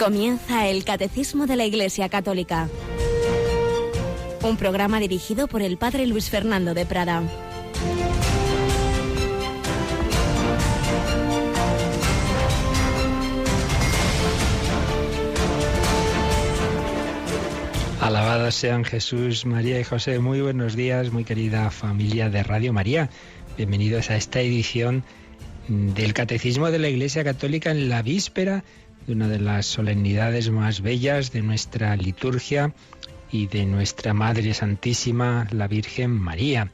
Comienza el Catecismo de la Iglesia Católica, un programa dirigido por el Padre Luis Fernando de Prada. Alabados sean Jesús, María y José. Muy buenos días, muy querida familia de Radio María. Bienvenidos a esta edición del Catecismo de la Iglesia Católica en la víspera de una de las solemnidades más bellas de nuestra liturgia y de nuestra Madre Santísima, la Virgen María,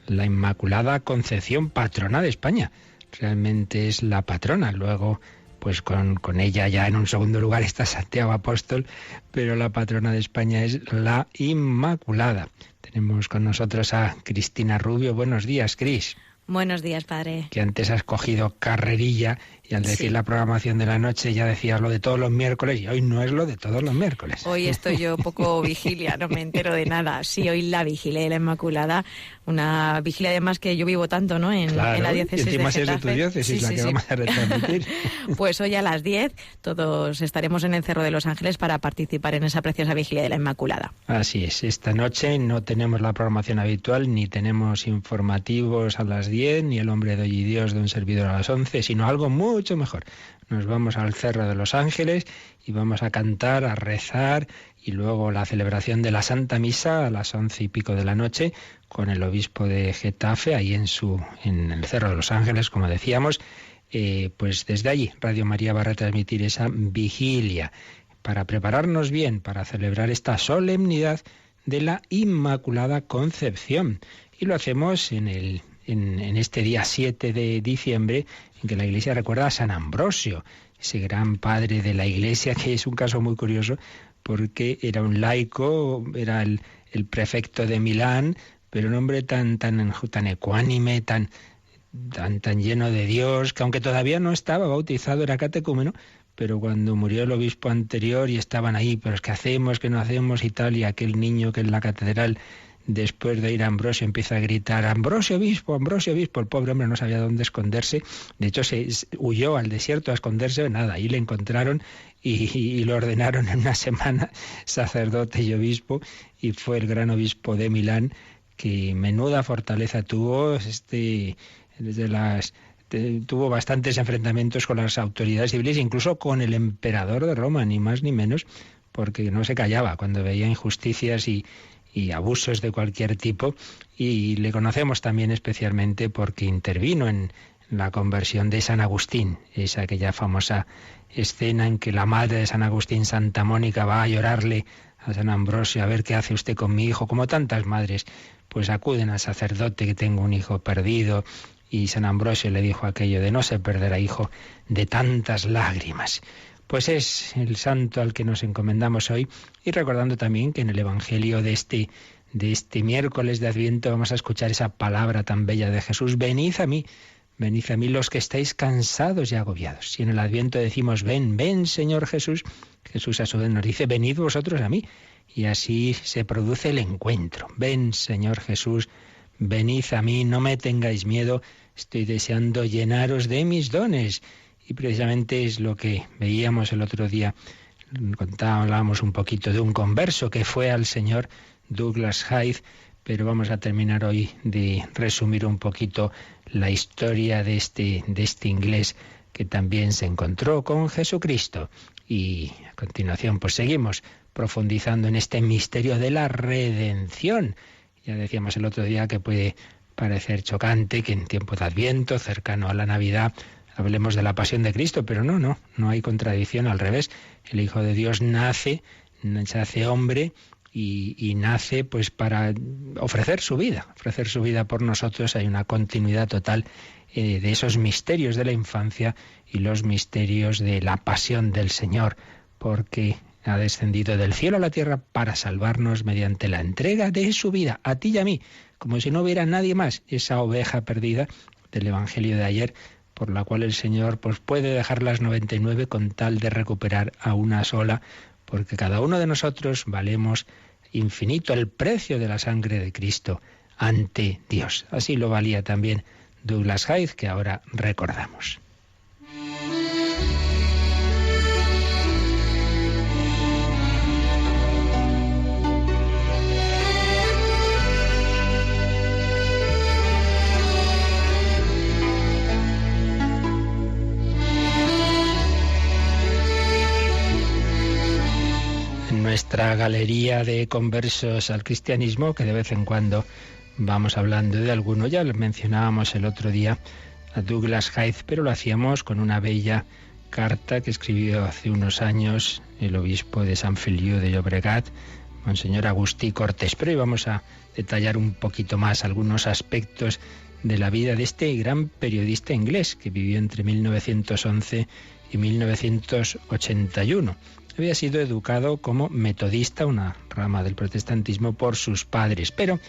la Inmaculada Concepción, patrona de España. Realmente es la patrona. Luego, pues con ella ya en un segundo lugar está Santiago Apóstol, pero la patrona de España es la Inmaculada. Tenemos con nosotros a Cristina Rubio. Buenos días, Cris. Buenos días, padre. Que antes has cogido carrerilla y al decir la programación de la noche ya decías lo de todos los miércoles y hoy no es lo de todos los miércoles. Hoy estoy yo poco vigilia, no me entero de nada. Sí, hoy la vigilia de la Inmaculada, una vigilia además que yo vivo tanto, ¿no? En la diócesis de Getafe. Es de tu diócesis la que vamos a retransmitir. Pues hoy a las 10 todos estaremos en el Cerro de los Ángeles para participar en esa preciosa vigilia de la Inmaculada. Así es, esta noche no tenemos la programación habitual, ni tenemos informativos a las 10, ni el Hombre de Hoy y Dios de un servidor a las 11, sino algo mucho mejor. Nos vamos al Cerro de los Ángeles y vamos a cantar, a rezar, y luego la celebración de la Santa Misa a las 11:00 de la noche con el obispo de Getafe, ahí en el Cerro de los Ángeles, como decíamos. Pues desde allí Radio María va a retransmitir esa vigilia para prepararnos bien para celebrar esta solemnidad de la Inmaculada Concepción. Y lo hacemos en este día 7 de diciembre, en que la Iglesia recuerda a San Ambrosio, ese gran padre de la Iglesia, que es un caso muy curioso porque era un laico, era el prefecto de Milán, pero un hombre tan ecuánime, tan lleno de Dios, que aunque todavía no estaba bautizado, era catecúmeno, pero cuando murió el obispo anterior y estaban ahí, pero es que hacemos, que no hacemos y tal, y aquel niño que en la catedral, después de ir a Ambrosio, empieza a gritar: Ambrosio obispo, Ambrosio obispo. El pobre hombre no sabía dónde esconderse. De hecho, se huyó al desierto a esconderse. Nada, ahí le encontraron y lo ordenaron en una semana sacerdote y obispo, y fue el gran obispo de Milán, que menuda fortaleza tuvo. Tuvo bastantes enfrentamientos con las autoridades civiles, incluso con el emperador de Roma, ni más ni menos, porque no se callaba cuando veía injusticias y abusos de cualquier tipo. Y le conocemos también especialmente porque intervino en la conversión de San Agustín, esa aquella famosa escena en que la madre de San Agustín, Santa Mónica, va a llorarle a San Ambrosio: a ver qué hace usted con mi hijo. Como tantas madres, pues acuden al sacerdote, que tengo un hijo perdido. Y San Ambrosio le dijo aquello de: no se perderá hijo de tantas lágrimas. Pues es el santo al que nos encomendamos hoy, y recordando también que en el Evangelio de este miércoles de Adviento vamos a escuchar esa palabra tan bella de Jesús: venid a mí los que estáis cansados y agobiados. Si en el Adviento decimos ven Señor Jesús, Jesús a su vez nos dice: venid vosotros a mí. Y así se produce el encuentro. Ven Señor Jesús, venid a mí, no me tengáis miedo, estoy deseando llenaros de mis dones. Y precisamente es lo que veíamos el otro día. Hablábamos un poquito de un converso que fue al Señor, Douglas Hyde, pero vamos a terminar hoy de resumir un poquito la historia de este inglés que también se encontró con Jesucristo. Y a continuación pues seguimos profundizando en este misterio de la redención. Ya decíamos el otro día que puede parecer chocante que en tiempo de Adviento, cercano a la Navidad, hablemos de la pasión de Cristo, pero no hay contradicción, al revés. El Hijo de Dios nace, se hace hombre y nace pues para ofrecer su vida por nosotros. Hay una continuidad total de esos misterios de la infancia y los misterios de la pasión del Señor, porque ha descendido del cielo a la tierra para salvarnos mediante la entrega de su vida, a ti y a mí, como si no hubiera nadie más, esa oveja perdida del Evangelio de ayer, por la cual el Señor pues puede dejar las 99 con tal de recuperar a una sola, porque cada uno de nosotros valemos infinito el precio de la sangre de Cristo ante Dios. Así lo valía también Douglas Hyde, que ahora recordamos. nuestra galería de conversos al cristianismo, que de vez en cuando vamos hablando de alguno. Ya lo mencionábamos el otro día a Douglas Hyde, pero lo hacíamos con una bella carta que escribió hace unos años el obispo de San Feliu de Llobregat, Monseñor Agustí Cortés. Pero hoy vamos a detallar un poquito más algunos aspectos de la vida de este gran periodista inglés que vivió entre 1911 y 1981. Había sido educado como metodista, una rama del protestantismo, por sus padres, pero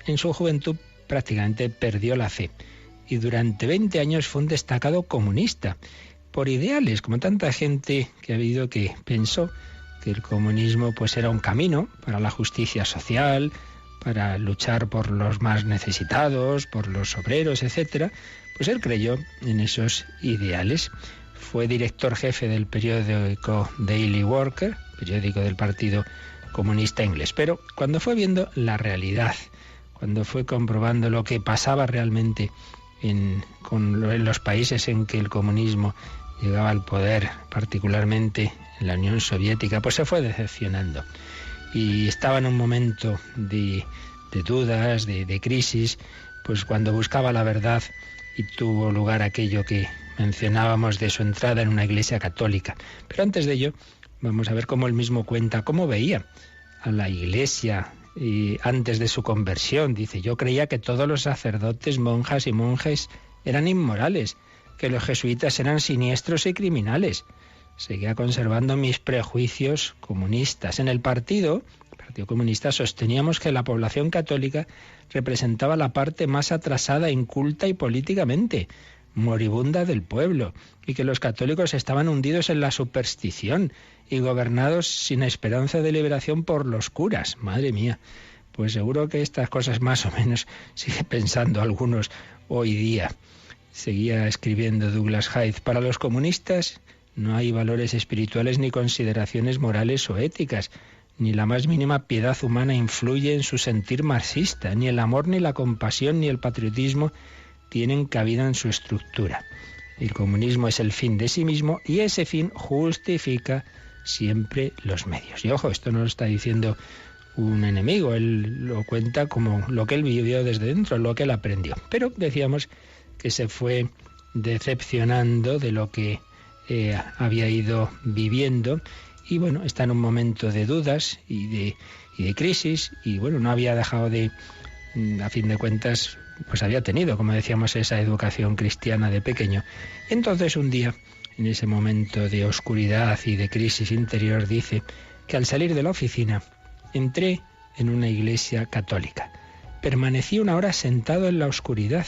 en su juventud prácticamente perdió la fe y durante 20 años fue un destacado comunista, por ideales, como tanta gente que ha habido que pensó que el comunismo pues era un camino para la justicia social, para luchar por los más necesitados, por los obreros, etcétera. Pues él creyó en esos ideales. Fue director jefe del periódico Daily Worker, periódico del Partido Comunista Inglés. Pero cuando fue viendo la realidad, cuando fue comprobando lo que pasaba realmente en los países en que el comunismo llegaba al poder, particularmente en la Unión Soviética, pues se fue decepcionando. Y estaba en un momento de dudas, de crisis, pues cuando buscaba la verdad y tuvo lugar aquello que mencionábamos de su entrada en una iglesia católica. Pero antes de ello, vamos a ver cómo él mismo cuenta cómo veía a la iglesia y antes de su conversión. Dice: yo creía que todos los sacerdotes, monjas y monjes eran inmorales, que los jesuitas eran siniestros y criminales. Seguía conservando mis prejuicios comunistas. En el Partido Comunista sosteníamos que la población católica representaba la parte más atrasada, inculta y políticamente moribunda del pueblo, y que los católicos estaban hundidos en la superstición y gobernados sin esperanza de liberación por los curas. Madre mía, pues seguro que estas cosas más o menos sigue pensando algunos hoy día. Seguía escribiendo Douglas Hyde: para los comunistas no hay valores espirituales ni consideraciones morales o éticas, ni la más mínima piedad humana influye en su sentir marxista, ni el amor, ni la compasión, ni el patriotismo tienen cabida en su estructura. El comunismo es el fin de sí mismo y ese fin justifica siempre los medios. Y ojo, esto no lo está diciendo un enemigo, él lo cuenta como lo que él vivió desde dentro, lo que él aprendió. Pero decíamos que se fue decepcionando de lo que había ido viviendo y bueno, está en un momento de dudas y de crisis y bueno, no había dejado de, a fin de cuentas, pues había tenido, como decíamos, esa educación cristiana de pequeño. Y entonces un día, en ese momento de oscuridad y de crisis interior, dice que al salir de la oficina entré en una iglesia católica. Permanecí una hora sentado en la oscuridad,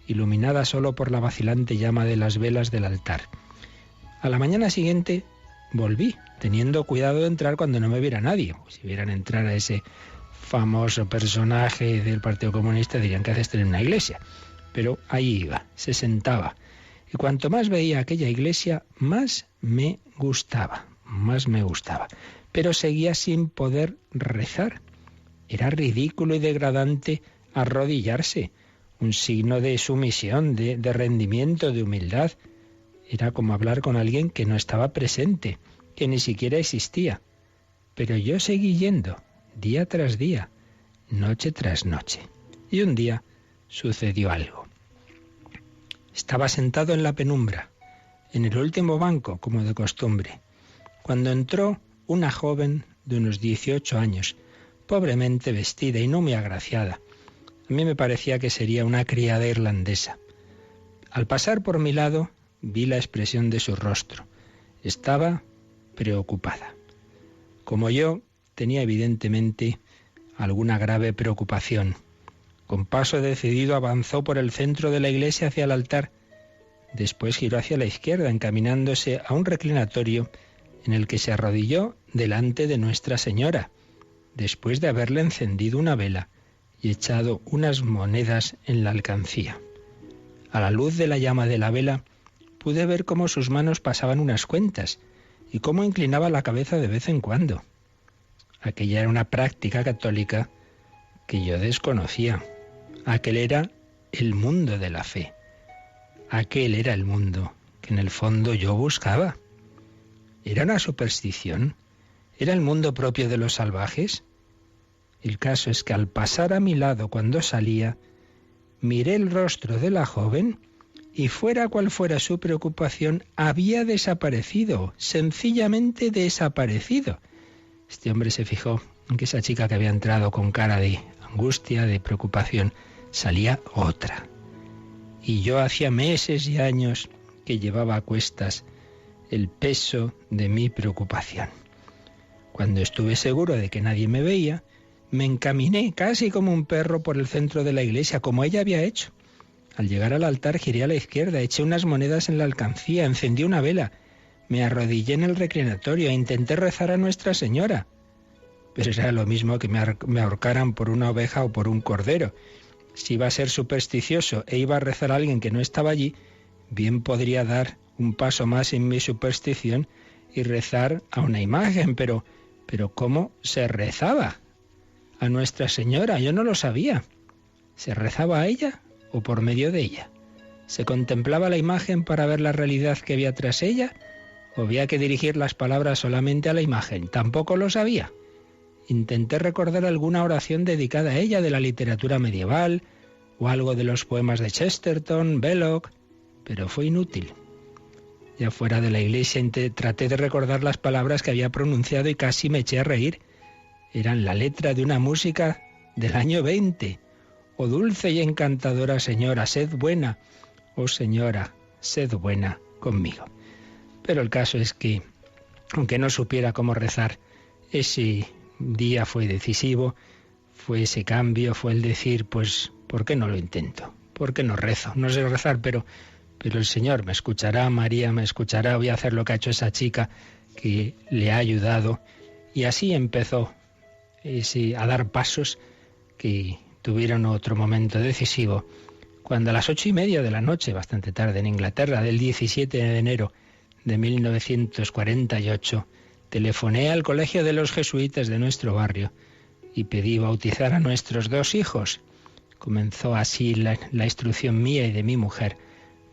iluminada solo por la vacilante llama de las velas del altar. A la mañana siguiente volví, teniendo cuidado de entrar cuando no me viera nadie. Si vieran entrar a ese famoso personaje del Partido Comunista dirían: ¿qué haces en una iglesia? Pero ahí iba, se sentaba. Y cuanto más veía aquella iglesia, más me gustaba. Pero seguía sin poder rezar. Era ridículo y degradante arrodillarse, un signo de sumisión, de rendimiento, de humildad. Era como hablar con alguien que no estaba presente, que ni siquiera existía. Pero yo seguí yendo, día tras día, noche tras noche. Y un día sucedió algo. Estaba sentado en la penumbra, en el último banco, como de costumbre, cuando entró una joven de unos 18 años, pobremente vestida y no muy agraciada. A mí me parecía que sería una criada irlandesa. Al pasar por mi lado, vi la expresión de su rostro. Estaba preocupada. Como yo, tenía evidentemente alguna grave preocupación. Con paso decidido avanzó por el centro de la iglesia hacia el altar. Después giró hacia la izquierda, encaminándose a un reclinatorio en el que se arrodilló delante de Nuestra Señora, después de haberle encendido una vela y echado unas monedas en la alcancía. A la luz de la llama de la vela, pude ver cómo sus manos pasaban unas cuentas y cómo inclinaba la cabeza de vez en cuando. Aquella era una práctica católica que yo desconocía. Aquel era el mundo de la fe. Aquel era el mundo que en el fondo yo buscaba. ¿Era una superstición? ¿Era el mundo propio de los salvajes? El caso es que al pasar a mi lado cuando salía, miré el rostro de la joven y fuera cual fuera su preocupación, había desaparecido, sencillamente desaparecido. Este hombre se fijó en que esa chica que había entrado con cara de angustia, de preocupación, salía otra. Y yo hacía meses y años que llevaba a cuestas el peso de mi preocupación. Cuando estuve seguro de que nadie me veía, me encaminé casi como un perro por el centro de la iglesia, como ella había hecho. Al llegar al altar giré a la izquierda, eché unas monedas en la alcancía, encendí una vela, me arrodillé en el reclinatorio e intenté rezar a Nuestra Señora. Pero era lo mismo que me ahorcaran por una oveja o por un cordero. Si iba a ser supersticioso e iba a rezar a alguien que no estaba allí, bien podría dar un paso más en mi superstición y rezar a una imagen, pero ¿cómo se rezaba a Nuestra Señora? Yo no lo sabía. ¿Se rezaba a ella o por medio de ella? ¿Se contemplaba la imagen para ver la realidad que había tras ella o había que dirigir las palabras solamente a la imagen? Tampoco lo sabía. Intenté recordar alguna oración dedicada a ella de la literatura medieval o algo de los poemas de Chesterton, Belloc, pero fue inútil. Ya fuera de la iglesia traté de recordar las palabras que había pronunciado y casi me eché a reír. Eran la letra de una música del año 20. Oh dulce y encantadora señora, sed buena. Oh señora, sed buena conmigo. Pero el caso es que, aunque no supiera cómo rezar, ese día fue decisivo, fue ese cambio, fue el decir, pues, ¿por qué no lo intento? ¿Por qué no rezo? No sé rezar, pero el Señor me escuchará, María me escuchará, voy a hacer lo que ha hecho esa chica que le ha ayudado. Y así empezó a dar pasos que tuvieron otro momento decisivo, cuando a las 8:30 de la noche, bastante tarde en Inglaterra, del 17 de enero de 1948, telefoné al colegio de los jesuitas de nuestro barrio y pedí bautizar a nuestros 2 hijos. Comenzó así la instrucción mía y de mi mujer,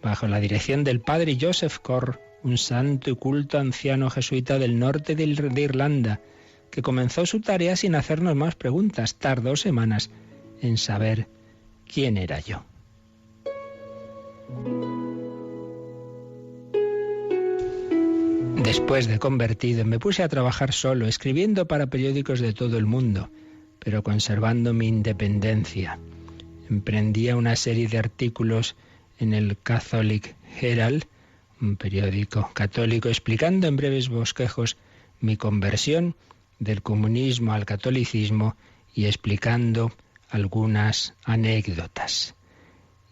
bajo la dirección del padre Joseph Corr, un santo y culto anciano jesuita del norte de Irlanda, que comenzó su tarea sin hacernos más preguntas. Tardó semanas en saber quién era yo. Después de convertido, me puse a trabajar solo, escribiendo para periódicos de todo el mundo, pero conservando mi independencia. Emprendía una serie de artículos en el Catholic Herald, un periódico católico, explicando en breves bosquejos mi conversión del comunismo al catolicismo y explicando algunas anécdotas.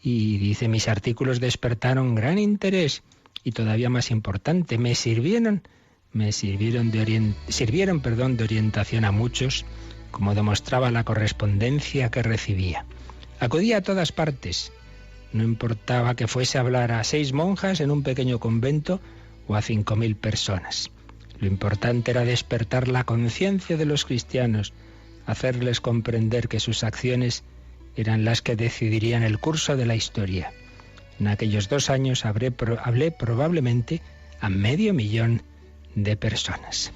Y dice, mis artículos despertaron gran interés y todavía más importante, sirvieron de orientación a muchos, como demostraba la correspondencia que recibía. Acudía a todas partes. No importaba que fuese a hablar a 6 monjas en un pequeño convento o a 5.000 personas. Lo importante era despertar la conciencia de los cristianos, hacerles comprender que sus acciones eran las que decidirían el curso de la historia. En aquellos 2 años hablé probablemente a 500.000 de personas.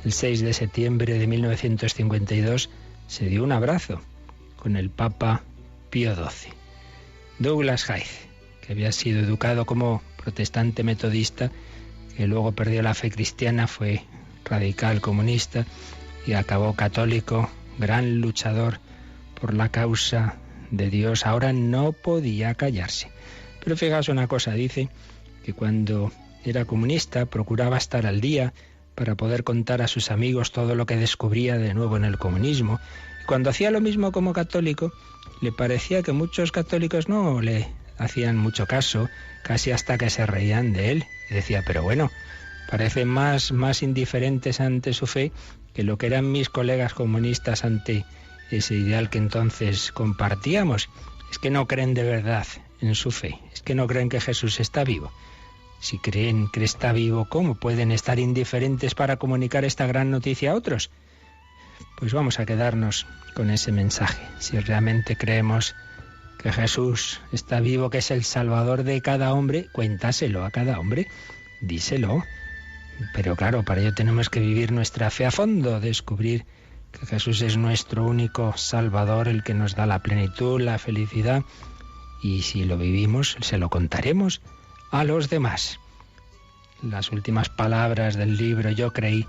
El 6 de septiembre de 1952 se dio un abrazo con el Papa Pío XII. Douglas Hyde, que había sido educado como protestante metodista, que luego perdió la fe cristiana, fue radical comunista y acabó católico, gran luchador por la causa de Dios, ahora no podía callarse. Pero fijaos una cosa, dice que cuando era comunista procuraba estar al día para poder contar a sus amigos todo lo que descubría de nuevo en el comunismo. Y cuando hacía lo mismo como católico, le parecía que muchos católicos no le hacían mucho caso, casi hasta que se reían de él. Y decía, pero bueno, parecen más indiferentes ante su fe que lo que eran mis colegas comunistas ante ese ideal que entonces compartíamos. Es que no creen de verdad en su fe, es que no creen que Jesús está vivo. Si creen que está vivo, ¿cómo pueden estar indiferentes para comunicar esta gran noticia a otros? Pues vamos a quedarnos con ese mensaje. Si realmente creemos que Jesús está vivo, que es el Salvador de cada hombre, cuéntaselo a cada hombre, díselo. Pero claro, para ello tenemos que vivir nuestra fe a fondo, descubrir que Jesús es nuestro único Salvador, el que nos da la plenitud, la felicidad, y si lo vivimos, se lo contaremos a los demás. Las últimas palabras del libro Yo creí,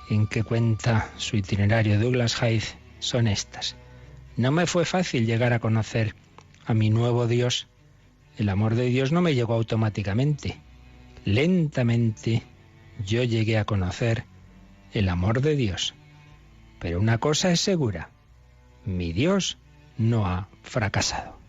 en que cuenta su itinerario Douglas Hyde, son estas. No me fue fácil llegar a conocer a mi nuevo Dios. El amor de Dios no me llegó automáticamente. Lentamente yo llegué a conocer el amor de Dios. Pero una cosa es segura, mi Dios no ha fracasado.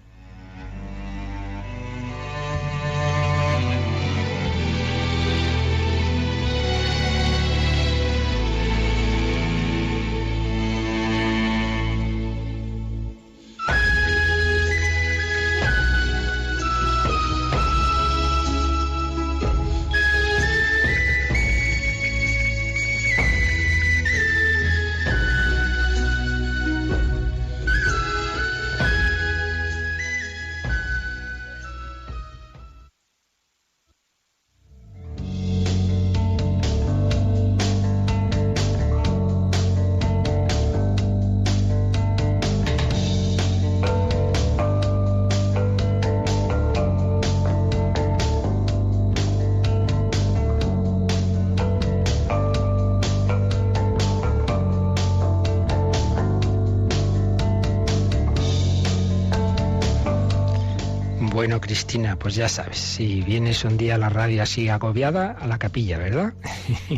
Bueno, Cristina, pues ya sabes, si vienes un día a la radio así agobiada, a la capilla, ¿verdad?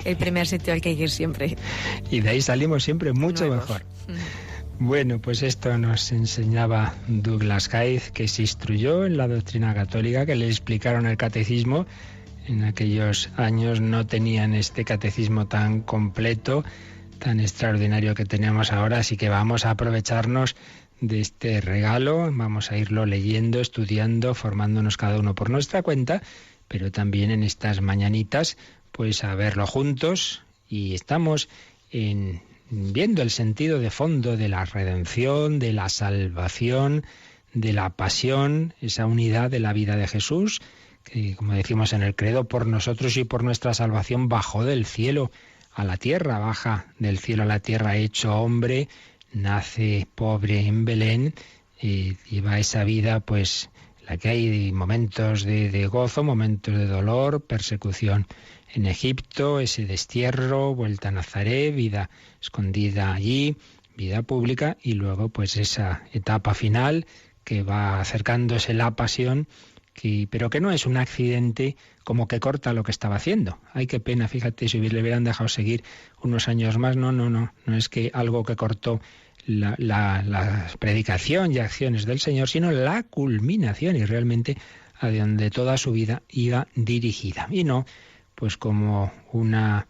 El primer sitio al que hay que ir siempre. Y de ahí salimos siempre mucho mejor. Bueno, pues esto nos enseñaba Douglas Hyde, que se instruyó en la doctrina católica, que le explicaron el catecismo. En aquellos años no tenían este catecismo tan completo, tan extraordinario que tenemos ahora, así que vamos a aprovecharnos de este regalo, vamos a irlo leyendo, estudiando, formándonos cada uno por nuestra cuenta, pero también en estas mañanitas, pues a verlo juntos, y estamos viendo el sentido de fondo de la redención, de la salvación, de la pasión, esa unidad de la vida de Jesús, que como decimos en el credo, por nosotros y por nuestra salvación bajó del cielo a la tierra, baja del cielo a la tierra hecho hombre, nace pobre en Belén, lleva esa vida pues la que hay momentos de gozo, momentos de dolor, persecución en Egipto, ese destierro, vuelta a Nazaret, vida escondida allí, vida pública, y luego pues esa etapa final que va acercándose la pasión, pero que no es un accidente como que corta lo que estaba haciendo. Ay, qué pena, fíjate, si le hubieran dejado seguir unos años más, no es que algo que cortó la predicación y acciones del Señor, sino la culminación, y realmente a donde toda su vida iba dirigida. Y no, pues como una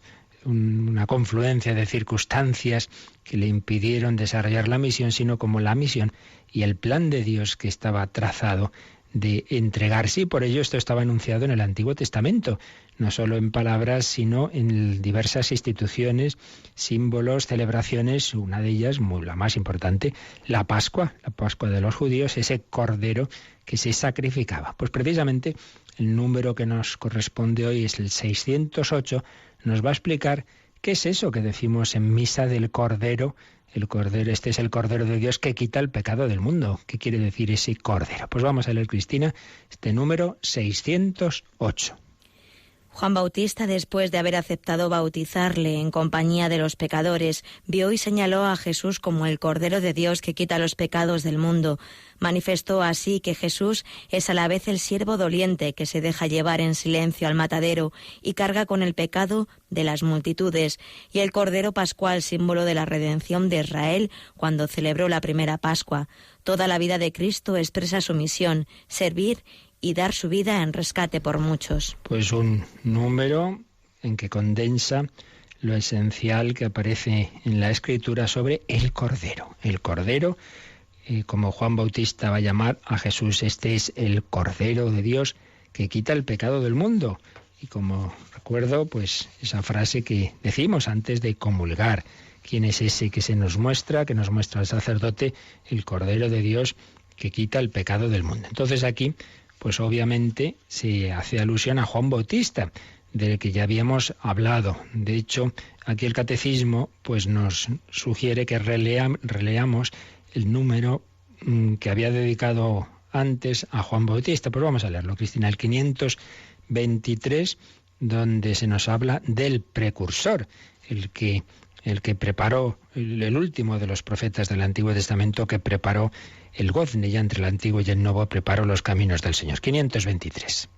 confluencia de circunstancias que le impidieron desarrollar la misión, sino como la misión y el plan de Dios que estaba trazado de entregarse, y por ello esto estaba anunciado en el Antiguo Testamento, no solo en palabras, sino en diversas instituciones, símbolos, celebraciones, una de ellas, la más importante, la Pascua de los judíos, ese cordero que se sacrificaba. Pues precisamente el número que nos corresponde hoy es el 608, nos va a explicar qué es eso que decimos en misa del cordero. El cordero, este es el cordero de Dios que quita el pecado del mundo. ¿Qué quiere decir ese cordero? Pues vamos a leer, Cristina, este número 608. Juan Bautista, después de haber aceptado bautizarle en compañía de los pecadores, vio y señaló a Jesús como el Cordero de Dios que quita los pecados del mundo. Manifestó así que Jesús es a la vez el siervo doliente que se deja llevar en silencio al matadero y carga con el pecado de las multitudes, y el Cordero Pascual, símbolo de la redención de Israel cuando celebró la primera Pascua. Toda la vida de Cristo expresa su misión, servir y dar su vida en rescate por muchos. Pues un número en que condensa lo esencial que aparece en la Escritura sobre el Cordero. El Cordero, como Juan Bautista va a llamar a Jesús, este es el Cordero de Dios que quita el pecado del mundo. Y como recuerdo, pues esa frase que decimos antes de comulgar, ¿quién es ese que nos muestra el sacerdote? El Cordero de Dios que quita el pecado del mundo. Entonces aquí, pues obviamente se hace alusión a Juan Bautista. del que ya habíamos hablado. De hecho, aquí el Catecismo pues nos sugiere que releamos el número que había dedicado antes a Juan Bautista. Pues vamos a leerlo, Cristina, el 523, donde se nos habla del precursor, el que preparó, el último de los profetas del Antiguo Testamento, que preparó el gozne, ya entre el Antiguo y el Nuevo, preparó los caminos del Señor. 523.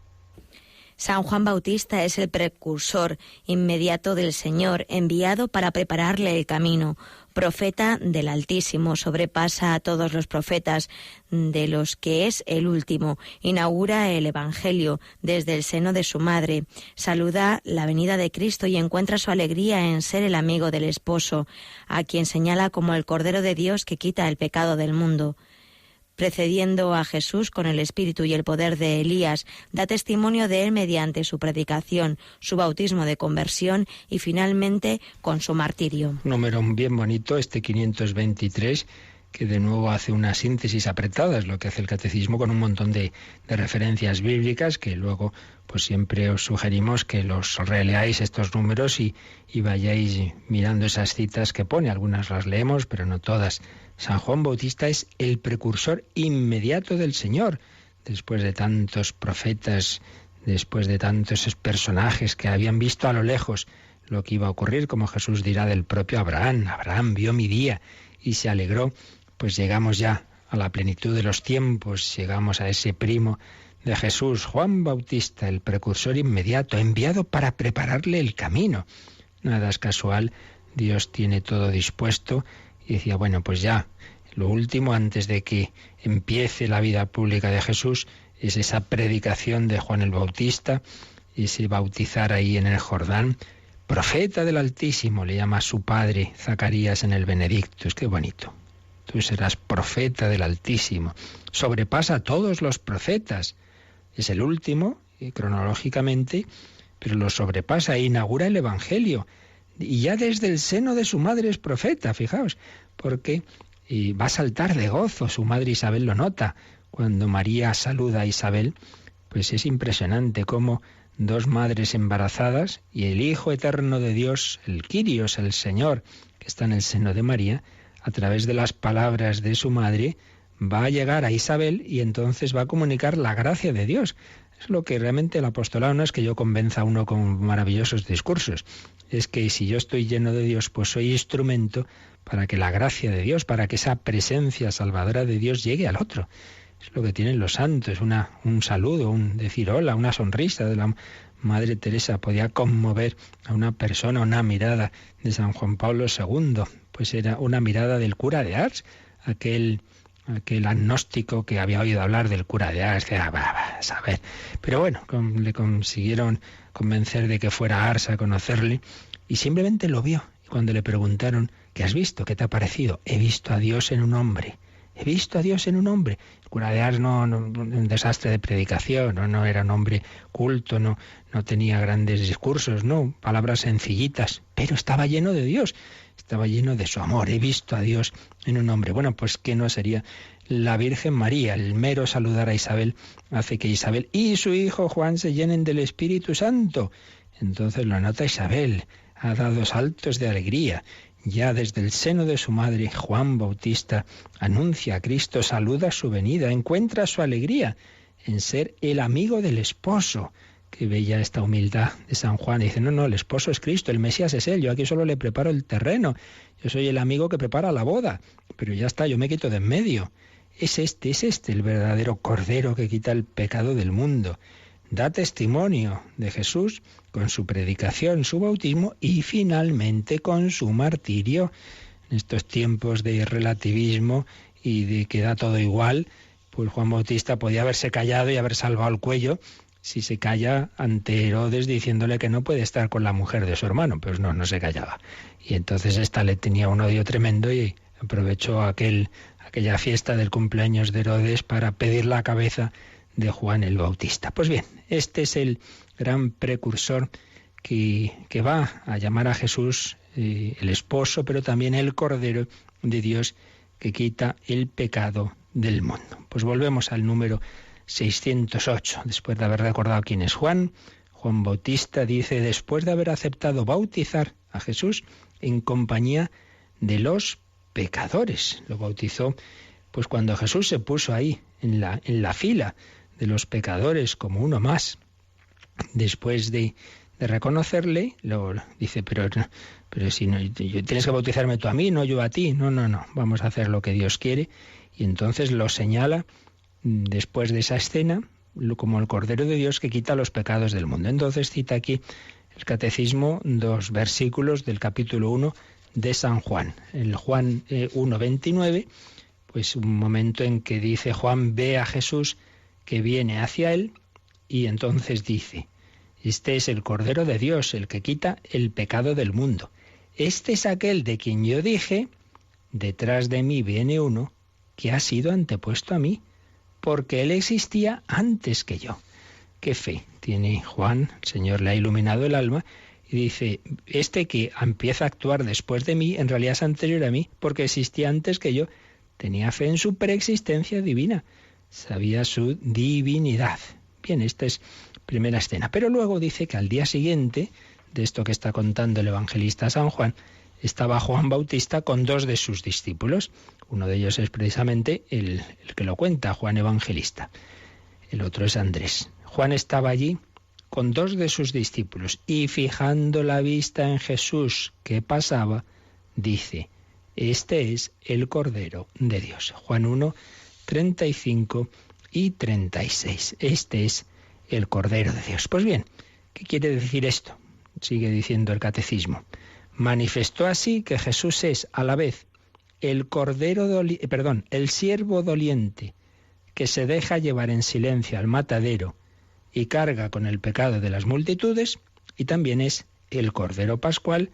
San Juan Bautista es el precursor inmediato del Señor, enviado para prepararle el camino. Profeta del Altísimo, sobrepasa a todos los profetas, de los que es el último. Inaugura el Evangelio desde el seno de su madre. Saluda la venida de Cristo y encuentra su alegría en ser el amigo del esposo, a quien señala como el Cordero de Dios que quita el pecado del mundo. Precediendo a Jesús con el espíritu y el poder de Elías, da testimonio de él mediante su predicación, su bautismo de conversión y finalmente con su martirio. Número bien bonito, este 523, que de nuevo hace una síntesis apretada, es lo que hace el Catecismo, con un montón de referencias bíblicas, que luego pues siempre os sugerimos que los releáis estos números y vayáis mirando esas citas que pone. Algunas las leemos, pero no todas. San Juan Bautista es el precursor inmediato del Señor, después de tantos profetas, después de tantos personajes que habían visto a lo lejos lo que iba a ocurrir, como Jesús dirá del propio Abraham. Abraham vio mi día y se alegró. Pues llegamos ya a la plenitud de los tiempos, llegamos a ese primo de Jesús, Juan Bautista, el precursor inmediato, enviado para prepararle el camino. Nada es casual, Dios tiene todo dispuesto. Y decía, bueno, pues ya, lo último antes de que empiece la vida pública de Jesús es esa predicación de Juan el Bautista, ese bautizar ahí en el Jordán. Profeta del Altísimo, le llama a su padre Zacarías en el Benedictus. Qué bonito. Tú serás profeta del Altísimo. Sobrepasa a todos los profetas. Es el último, cronológicamente, pero lo sobrepasa e inaugura el Evangelio. Y ya desde el seno de su madre es profeta, fijaos, porque va a saltar de gozo. Su madre Isabel lo nota. Cuando María saluda a Isabel, pues es impresionante cómo dos madres embarazadas y el Hijo eterno de Dios, el Kyrios, el Señor, que está en el seno de María, a través de las palabras de su madre, va a llegar a Isabel y entonces va a comunicar la gracia de Dios. Es lo que realmente el apostolado no es que yo convenza a uno con maravillosos discursos. Es que si yo estoy lleno de Dios, pues soy instrumento para que la gracia de Dios, para que esa presencia salvadora de Dios llegue al otro. Es lo que tienen los santos, un saludo, un decir hola, una sonrisa de la Madre Teresa podía conmover a una persona, una mirada de San Juan Pablo II. Pues era una mirada del cura de Ars, aquel agnóstico que había oído hablar del cura de Ars, decía, a saber. Pero bueno, le consiguieron convencer de que fuera a Ars a conocerle y simplemente lo vio. Y cuando le preguntaron, ¿qué has visto? ¿Qué te ha parecido? He visto a Dios en un hombre. He visto a Dios en un hombre. El cura de Ars no un desastre de predicación, no era un hombre culto, no tenía grandes discursos, no, palabras sencillitas, pero estaba lleno de Dios, estaba lleno de su amor. He visto a Dios en un hombre. Bueno, pues ¿qué no sería la Virgen María? El mero saludar a Isabel hace que Isabel y su hijo Juan se llenen del Espíritu Santo. Entonces lo nota Isabel, ha dado saltos de alegría. Ya desde el seno de su madre, Juan Bautista anuncia a Cristo, saluda su venida, encuentra su alegría en ser el amigo del esposo. Qué bella esta humildad de San Juan. Y dice, no, el esposo es Cristo, el Mesías es Él, yo aquí solo le preparo el terreno. Yo soy el amigo que prepara la boda, pero ya está, yo me quito de en medio. Es este el verdadero Cordero que quita el pecado del mundo. Da testimonio de Jesús con su predicación, su bautismo y finalmente con su martirio. En estos tiempos de relativismo y de que da todo igual, pues Juan Bautista podía haberse callado y haber salvado el cuello si se calla ante Herodes diciéndole que no puede estar con la mujer de su hermano, pero no se callaba. Y entonces esta le tenía un odio tremendo y aprovechó aquella fiesta del cumpleaños de Herodes para pedir la cabeza de Juan el Bautista. Pues bien, este es el gran precursor que va a llamar a Jesús el esposo, pero también el Cordero de Dios que quita el pecado del mundo. Pues volvemos al número 608, después de haber recordado quién es Juan Juan Bautista dice, después de haber aceptado bautizar a Jesús en compañía de los pecadores. Lo bautizó pues cuando Jesús se puso ahí, en la fila de los pecadores, como uno más. Después de reconocerle, luego dice, pero si no, tienes que bautizarme tú a mí, no yo a ti. No, vamos a hacer lo que Dios quiere. Y entonces lo señala, después de esa escena, como el Cordero de Dios que quita los pecados del mundo. Entonces cita aquí el Catecismo 2 versículos del capítulo 1 de San Juan. El Juan 1:29, pues un momento en que dice Juan, ve a Jesús que viene hacia él, y entonces dice, este es el Cordero de Dios, el que quita el pecado del mundo. Este es aquel de quien yo dije, detrás de mí viene uno que ha sido antepuesto a mí, porque él existía antes que yo. Qué fe tiene Juan, el Señor le ha iluminado el alma, y dice, este que empieza a actuar después de mí, en realidad es anterior a mí, porque existía antes que yo. Tenía fe en su preexistencia divina, sabía su divinidad. Bien, esta es primera escena. Pero luego dice que al día siguiente, de esto que está contando el evangelista San Juan, estaba Juan Bautista con 2 de sus discípulos. Uno de ellos es precisamente el que lo cuenta, Juan Evangelista. El otro es Andrés. Juan estaba allí con 2 de sus discípulos y fijando la vista en Jesús que pasaba, dice, este es el Cordero de Dios. Juan 1, 35 y 36. Este es el Cordero de Dios. Pues bien, ¿qué quiere decir esto? Sigue diciendo el Catecismo. Manifestó así que Jesús es a la vez el siervo doliente que se deja llevar en silencio al matadero y carga con el pecado de las multitudes, y también es el Cordero Pascual,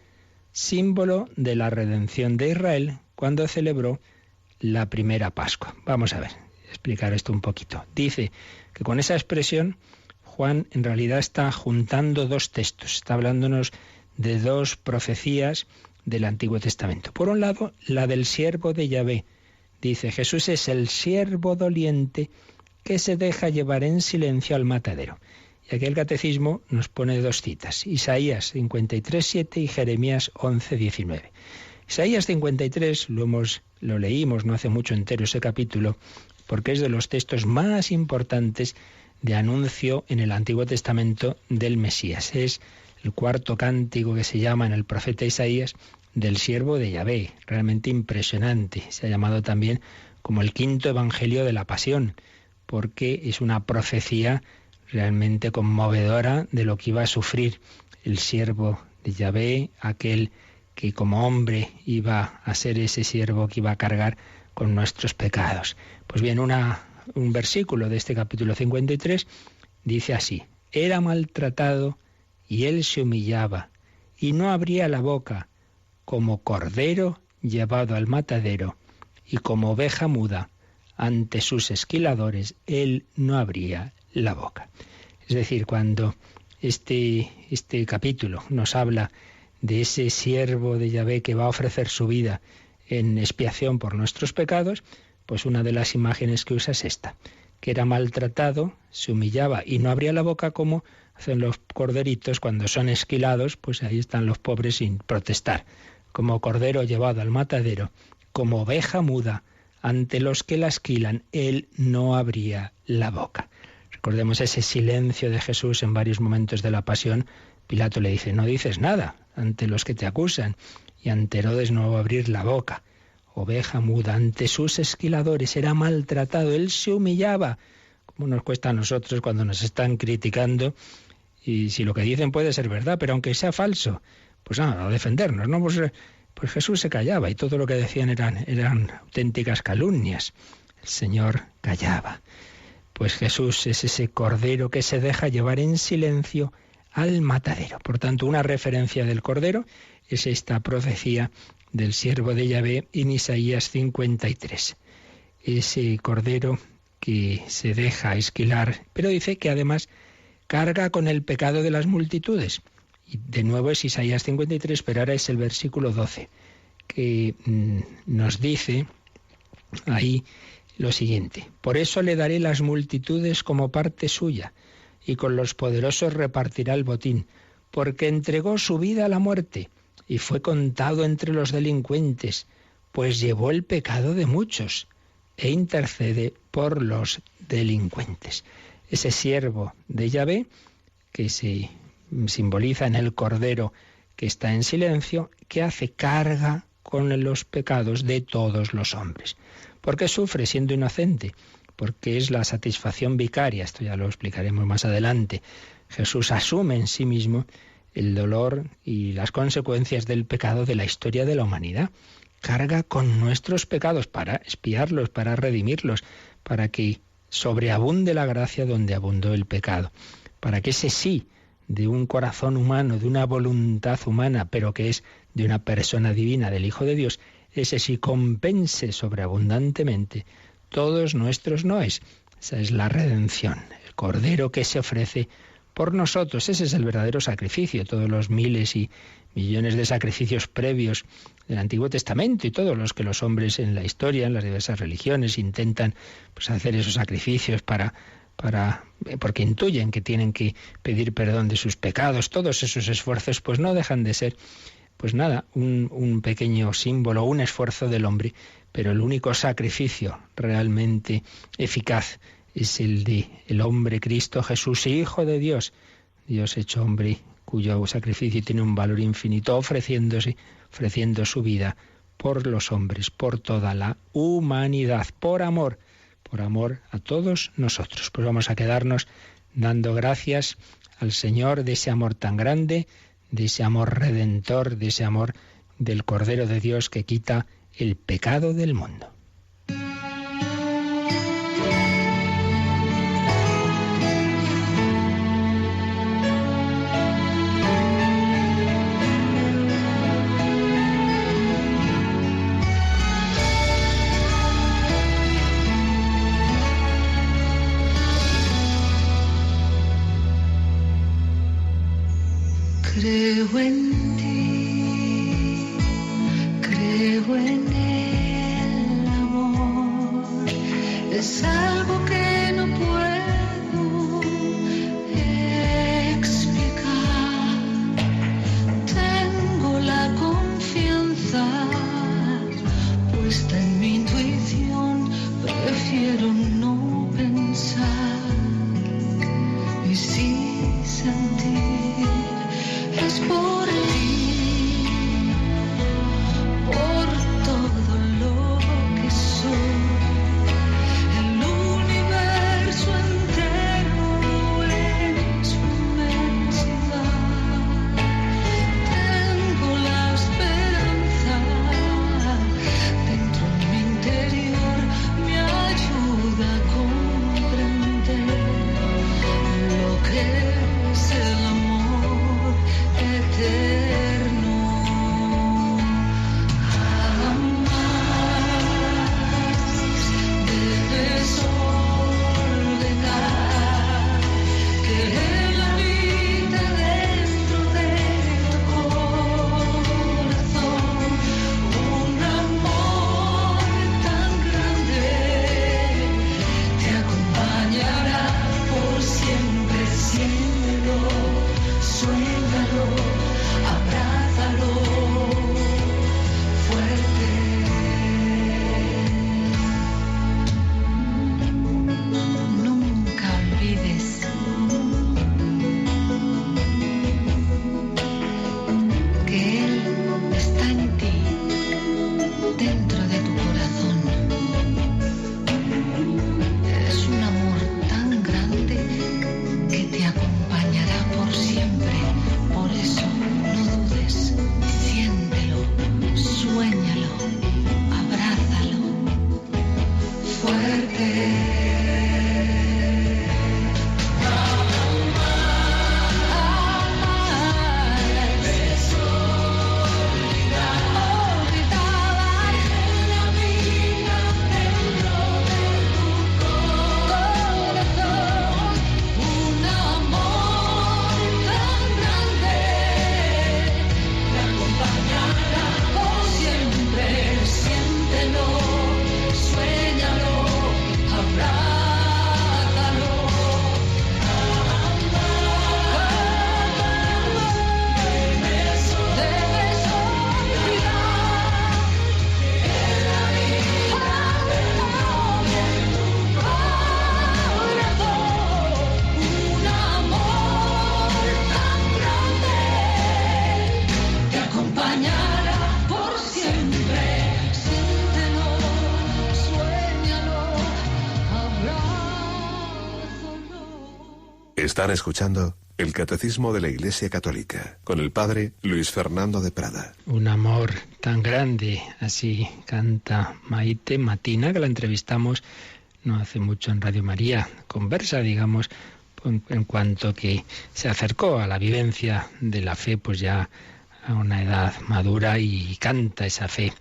símbolo de la redención de Israel cuando celebró la primera Pascua. Vamos a ver, explicar esto un poquito. Dice que con esa expresión Juan en realidad está juntando 2 textos, está hablándonos de 2 profecías del Antiguo Testamento. Por un lado, la del siervo de Yahvé. Dice, Jesús es el siervo doliente que se deja llevar en silencio al matadero. Y aquí el Catecismo nos pone 2 citas, Isaías 53:7 y Jeremías 11:19. Isaías 53 lo leímos no hace mucho entero ese capítulo, porque es de los textos más importantes de anuncio en el Antiguo Testamento del Mesías. Es el 4.º cántico que se llama en el profeta Isaías del siervo de Yahvé, realmente impresionante. Se ha llamado también como el 5.º evangelio de la Pasión, porque es una profecía realmente conmovedora de lo que iba a sufrir el siervo de Yahvé, aquel que como hombre iba a ser ese siervo que iba a cargar con nuestros pecados. Pues bien, un versículo de este capítulo 53 dice así, era maltratado y él se humillaba y no abría la boca, como cordero llevado al matadero y como oveja muda ante sus esquiladores, él no abría la boca. Es decir, cuando este capítulo nos habla de ese siervo de Yahvé que va a ofrecer su vida en expiación por nuestros pecados, pues una de las imágenes que usa es esta, que era maltratado, se humillaba y no abría la boca como hacen los corderitos cuando son esquilados, pues ahí están los pobres sin protestar, como cordero llevado al matadero, como oveja muda ante los que la esquilan, él no abría la boca. Recordemos ese silencio de Jesús en varios momentos de la pasión. Pilato le dice, no dices nada ante los que te acusan, y ante Herodes no va a abrir la boca. Oveja muda ante sus esquiladores, era maltratado, él se humillaba. ¿Cómo nos cuesta a nosotros cuando nos están criticando? Y si lo que dicen puede ser verdad, pero aunque sea falso, pues nada, a defendernos, ¿no? Pues Jesús se callaba y todo lo que decían eran auténticas calumnias. El Señor callaba. Pues Jesús es ese cordero que se deja llevar en silencio al matadero. Por tanto, una referencia del cordero es esta profecía del siervo de Yahvé en Isaías 53. Ese cordero que se deja esquilar, pero dice que además carga con el pecado de las multitudes. Y de nuevo es Isaías 53, pero ahora es el versículo 12, que nos dice ahí lo siguiente. Por eso le daré las multitudes como parte suya, y con los poderosos repartirá el botín, porque entregó su vida a la muerte y fue contado entre los delincuentes, pues llevó el pecado de muchos e intercede por los delincuentes. Ese siervo de Yahvé que se simboliza en el Cordero que está en silencio, que hace carga con los pecados de todos los hombres. ¿Por qué sufre siendo inocente? Porque es la satisfacción vicaria, esto ya lo explicaremos más adelante. Jesús asume en sí mismo el dolor y las consecuencias del pecado de la historia de la humanidad. Carga con nuestros pecados para expiarlos, para redimirlos, para que sobreabunde la gracia donde abundó el pecado, para que ese sí de un corazón humano, de una voluntad humana, pero que es de una persona divina, del Hijo de Dios, ese sí compense sobreabundantemente todos nuestros noes. Esa es la redención, el Cordero que se ofrece por nosotros. Ese es el verdadero sacrificio. Todos los miles y millones de sacrificios previos del Antiguo Testamento y todos los que los hombres en la historia, en las diversas religiones, intentan pues hacer esos sacrificios porque intuyen que tienen que pedir perdón de sus pecados. Todos esos esfuerzos pues no dejan de ser pues nada, un pequeño símbolo, un esfuerzo del hombre, pero el único sacrificio realmente eficaz es el de el hombre Cristo Jesús, Hijo de Dios, Dios hecho hombre, cuyo sacrificio tiene un valor infinito, ofreciendo su vida por los hombres, por toda la humanidad, por amor a todos nosotros. Pues vamos a quedarnos dando gracias al Señor de ese amor tan grande, de ese amor redentor, de ese amor del Cordero de Dios que quita el pecado del mundo. Creo en ti, creo en el amor, es algo que no puedo explicar. Tengo la confianza puesta en mi intuición, prefiero no pensar y sí sentir. Es por ti, por todo lo que soy, el universo entero en su inmensidad. Tengo la esperanza dentro de mi interior, me ayuda. Están escuchando el Catecismo de la Iglesia Católica con el Padre Luis Fernando de Prada. Un amor tan grande, así canta Maite Matina, que la entrevistamos no hace mucho en Radio María. Conversa, digamos, en cuanto que se acercó a la vivencia de la fe, pues ya a una edad madura, y canta esa fe,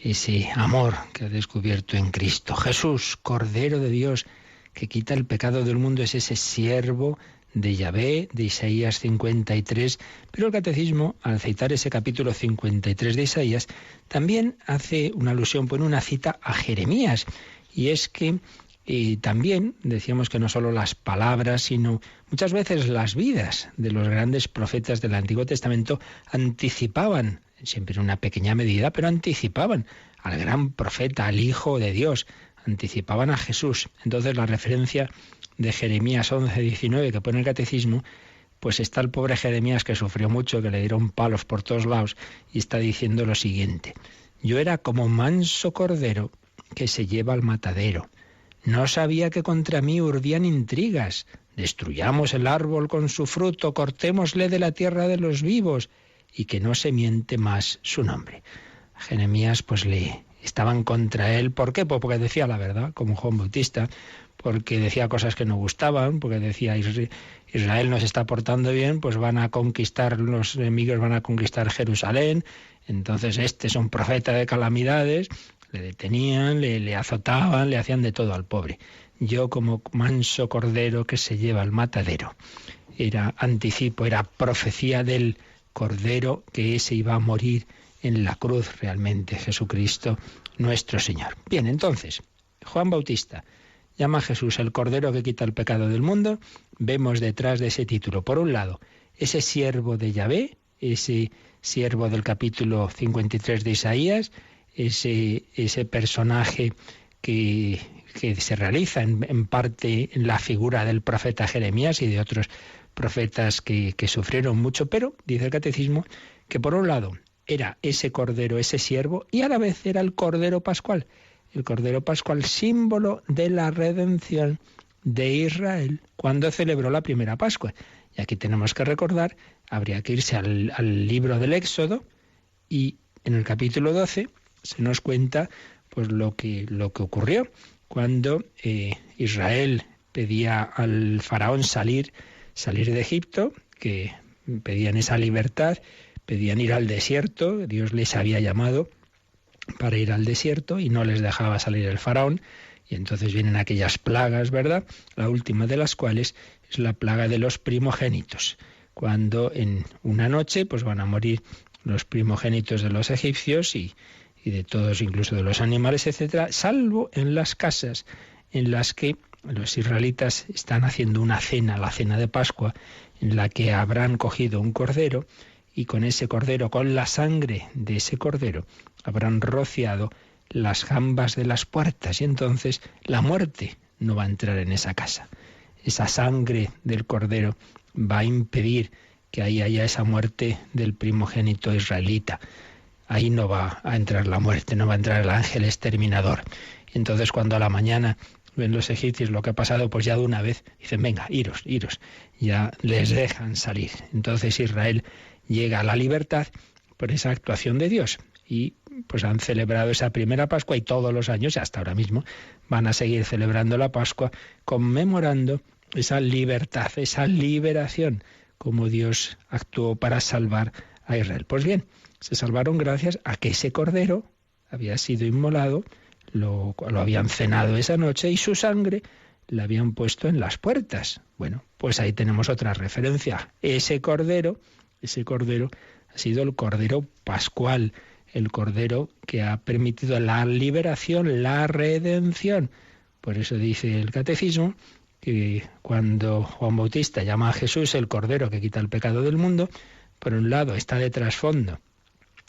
ese amor que ha descubierto en Cristo. Jesús, Cordero de Dios, que quita el pecado del mundo, es ese siervo de Yahvé, de Isaías 53, pero el Catecismo, al citar ese capítulo 53 de Isaías, también hace una alusión, pone una cita a Jeremías, y es que también decíamos que no solo las palabras, sino muchas veces las vidas de los grandes profetas del Antiguo Testamento anticipaban, siempre en una pequeña medida, pero anticipaban al gran profeta, al Hijo de Dios, anticipaban a Jesús. Entonces la referencia de Jeremías 11:19 que pone el Catecismo, pues está el pobre Jeremías, que sufrió mucho, que le dieron palos por todos lados, y está diciendo lo siguiente: yo era como manso cordero que se lleva al matadero. No sabía que contra mí urdían intrigas. Destruyamos el árbol con su fruto, cortémosle de la tierra de los vivos, y que no se miente más su nombre. A Jeremías pues le estaban contra él. ¿Por qué? Pues porque decía la verdad, como Juan Bautista, porque decía cosas que no gustaban, porque decía Israel nos está portando bien, pues van a conquistar, los enemigos van a conquistar Jerusalén, entonces este es un profeta de calamidades. Le detenían, le azotaban, le hacían de todo al pobre. Yo como manso cordero que se lleva al matadero. Era anticipo, era profecía del cordero que ese iba a morir en la cruz realmente, Jesucristo nuestro Señor. Bien, entonces, Juan Bautista llama a Jesús el cordero que quita el pecado del mundo. Vemos detrás de ese título, por un lado, ese siervo de Yahvé, ese siervo del capítulo 53 de Isaías, ese personaje que se realiza en parte en la figura del profeta Jeremías y de otros profetas que sufrieron mucho, pero dice el Catecismo que por un lado era ese cordero, ese siervo, y a la vez era el cordero pascual. El cordero pascual, símbolo de la redención de Israel cuando celebró la primera Pascua. Y aquí tenemos que recordar, habría que irse al libro del Éxodo, y en el capítulo 12 se nos cuenta pues lo que ocurrió cuando Israel pedía al faraón salir de Egipto, que pedían esa libertad, pedían ir al desierto. Dios les había llamado para ir al desierto y no les dejaba salir el faraón, y entonces vienen aquellas plagas, ¿verdad? La última de las cuales es la plaga de los primogénitos, cuando en una noche pues van a morir los primogénitos de los egipcios y de todos, incluso de los animales, etcétera, salvo en las casas en las que los israelitas están haciendo una cena, la cena de Pascua, en la que habrán cogido un cordero, y con ese cordero, con la sangre de ese cordero, habrán rociado las jambas de las puertas, y entonces la muerte no va a entrar en esa casa. Esa sangre del cordero va a impedir que ahí haya esa muerte del primogénito israelita. Ahí no va a entrar la muerte, no va a entrar el ángel exterminador. Entonces cuando a la mañana ven los egipcios lo que ha pasado, pues ya de una vez dicen, venga, iros, ya les dejan salir. Entonces Israel llega a la libertad por esa actuación de Dios, y pues han celebrado esa primera Pascua, y todos los años, hasta ahora mismo, van a seguir celebrando la Pascua, conmemorando esa libertad, esa liberación, como Dios actuó para salvar a Israel. Pues bien, se salvaron gracias a que ese cordero había sido inmolado, lo habían cenado esa noche, y su sangre la habían puesto en las puertas. Bueno, pues ahí tenemos otra referencia. Ese cordero ha sido el cordero pascual, el cordero que ha permitido la liberación, la redención. Por eso dice el Catecismo que cuando Juan Bautista llama a Jesús el cordero que quita el pecado del mundo, por un lado está de trasfondo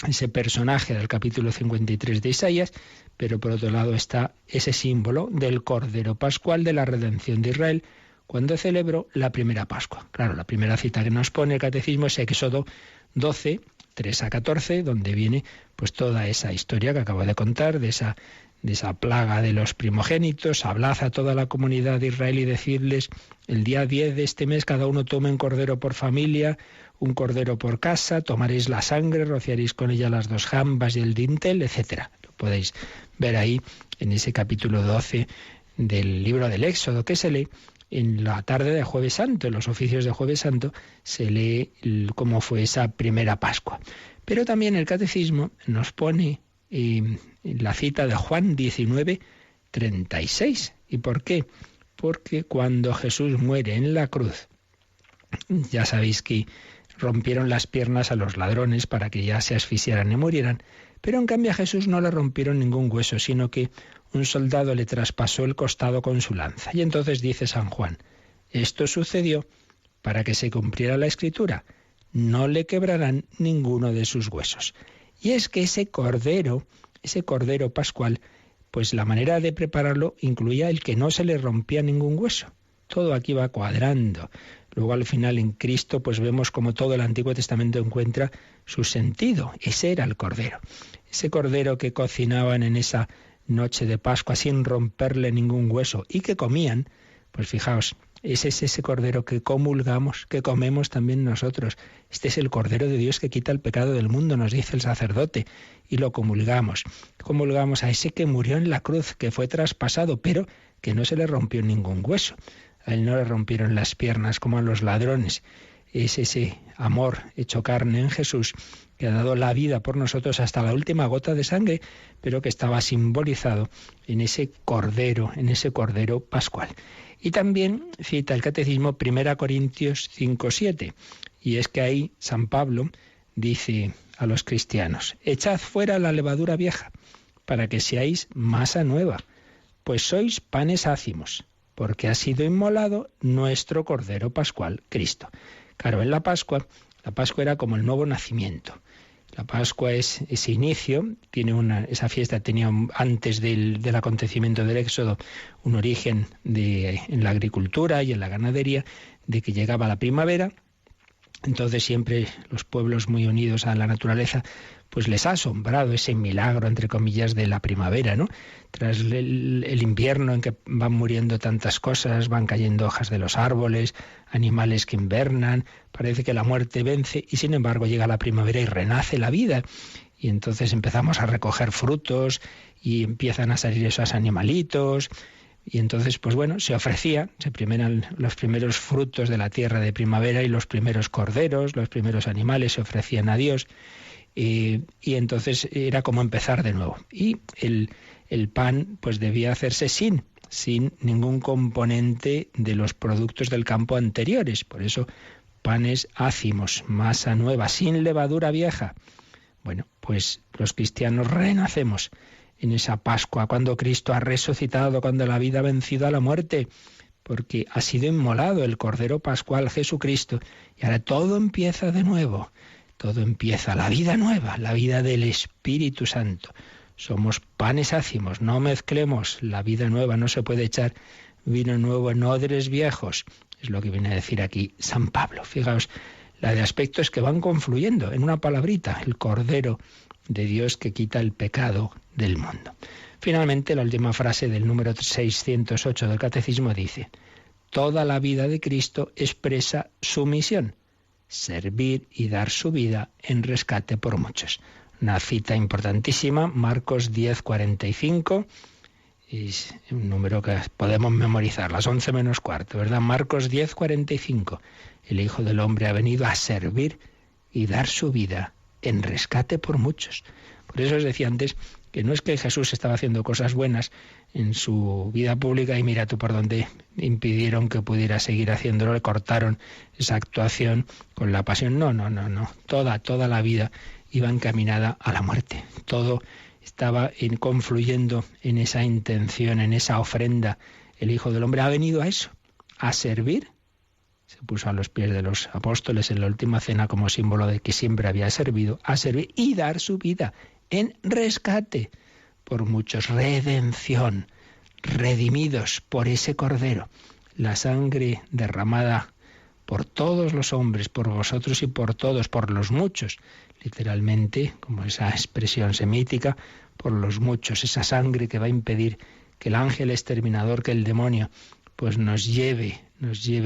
ese personaje del capítulo 53 de Isaías, pero por otro lado está ese símbolo del Cordero Pascual de la redención de Israel cuando celebró la primera Pascua. Claro, la primera cita que nos pone el Catecismo es Éxodo 12, 3 a 14, donde viene pues toda esa historia que acabo de contar, de de esa plaga de los primogénitos. Hablad a toda la comunidad de Israel y decirles: el día 10 de este mes cada uno tome un cordero por familia, un cordero por casa, tomaréis la sangre, rociaréis con ella las 2 jambas y el dintel, etc. Lo podéis ver ahí en ese capítulo 12 del libro del Éxodo, que se lee en la tarde de Jueves Santo. En los oficios de Jueves Santo se lee cómo fue esa primera Pascua. Pero también el Catecismo nos pone la cita de Juan 19:36. ¿Y por qué? Porque cuando Jesús muere en la cruz, ya sabéis que rompieron las piernas a los ladrones para que ya se asfixiaran y murieran, pero en cambio a Jesús no le rompieron ningún hueso, sino que un soldado le traspasó el costado con su lanza. Y entonces dice San Juan: esto sucedió para que se cumpliera la Escritura: no le quebrarán ninguno de sus huesos. Y es que ese cordero pascual, pues la manera de prepararlo incluía el que no se le rompía ningún hueso. Todo aquí va cuadrando. Luego al final en Cristo pues vemos como todo el Antiguo Testamento encuentra su sentido. Ese era el cordero. Ese cordero que cocinaban en esa noche de Pascua sin romperle ningún hueso y que comían, pues fijaos, ese es ese cordero que comulgamos, que comemos también nosotros. Este es el Cordero de Dios que quita el pecado del mundo, nos dice el sacerdote, y lo comulgamos. Comulgamos a ese que murió en la cruz, que fue traspasado, pero que no se le rompió ningún hueso. A él no le rompieron las piernas como a los ladrones. Es ese amor hecho carne en Jesús que ha dado la vida por nosotros hasta la última gota de sangre, pero que estaba simbolizado en ese cordero pascual. Y también cita el Catecismo 1 Corintios 5:7, y es que ahí San Pablo dice a los cristianos: echad fuera la levadura vieja, para que seáis masa nueva, pues sois panes ácimos, porque ha sido inmolado nuestro Cordero Pascual, Cristo. Claro, en la Pascua era como el nuevo nacimiento. La Pascua es ese inicio, esa fiesta tenía antes del acontecimiento del Éxodo un origen en la agricultura y en la ganadería, de que llegaba la primavera. Entonces siempre los pueblos muy unidos a la naturaleza, pues les ha asombrado ese milagro, entre comillas, de la primavera, ¿no? Tras el invierno en que van muriendo tantas cosas, van cayendo hojas de los árboles, animales que invernan, parece que la muerte vence y sin embargo llega la primavera y renace la vida. Y entonces empezamos a recoger frutos y empiezan a salir esos animalitos. Y entonces, pues bueno, se primeran los primeros frutos de la tierra de primavera y los primeros corderos, los primeros animales se ofrecían a Dios. Y entonces era como empezar de nuevo. Y el pan pues debía hacerse sin ningún componente de los productos del campo anteriores. Por eso panes ácimos, masa nueva, sin levadura vieja. Bueno, pues los cristianos renacemos en esa Pascua, cuando Cristo ha resucitado, cuando la vida ha vencido a la muerte, porque ha sido inmolado el Cordero Pascual, Jesucristo, y ahora todo empieza de nuevo, todo empieza, la vida nueva, la vida del Espíritu Santo. Somos panes ácimos, no mezclemos la vida nueva, no se puede echar vino nuevo en odres viejos, es lo que viene a decir aquí San Pablo. Fijaos, la de aspectos que van confluyendo en una palabrita, el Cordero de Dios que quita el pecado del mundo. Finalmente, la última frase del número 608 del Catecismo dice: toda la vida de Cristo expresa su misión, servir y dar su vida en rescate por muchos. Una cita importantísima, Marcos 10:45, es un número que podemos memorizar, las 11 menos cuarto, ¿verdad? Marcos 10:45, el Hijo del Hombre ha venido a servir y dar su vida en rescate por muchos. Por eso os decía antes que no es que Jesús estaba haciendo cosas buenas en su vida pública y mira tú por dónde impidieron que pudiera seguir haciéndolo, le cortaron esa actuación con la pasión. No. Toda la vida iba encaminada a la muerte. Todo estaba confluyendo en esa intención, en esa ofrenda. El Hijo del Hombre ha venido a eso, a servir. Se puso a los pies de los apóstoles en la última cena como símbolo de que siempre había servido, a servir y dar su vida en rescate por muchos, redención, redimidos por ese Cordero, la sangre derramada por todos los hombres, por vosotros y por todos, por los muchos, literalmente, como esa expresión semítica, por los muchos, esa sangre que va a impedir que el ángel exterminador, que el demonio, pues nos lleve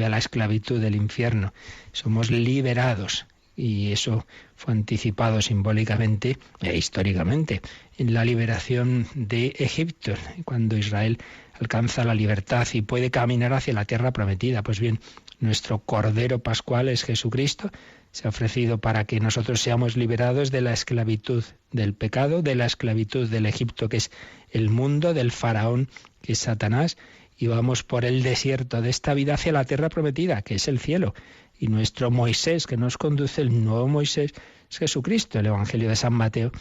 a la esclavitud del infierno. Somos liberados. Y eso fue anticipado simbólicamente e históricamente en la liberación de Egipto, cuando Israel alcanza la libertad y puede caminar hacia la tierra prometida. Pues bien, nuestro Cordero Pascual es Jesucristo, se ha ofrecido para que nosotros seamos liberados de la esclavitud del pecado, de la esclavitud del Egipto, que es el mundo, del faraón, que es Satanás, y vamos por el desierto de esta vida hacia la tierra prometida, que es el cielo. Y nuestro Moisés, que nos conduce, el nuevo Moisés, es Jesucristo. El Evangelio de San Mateo,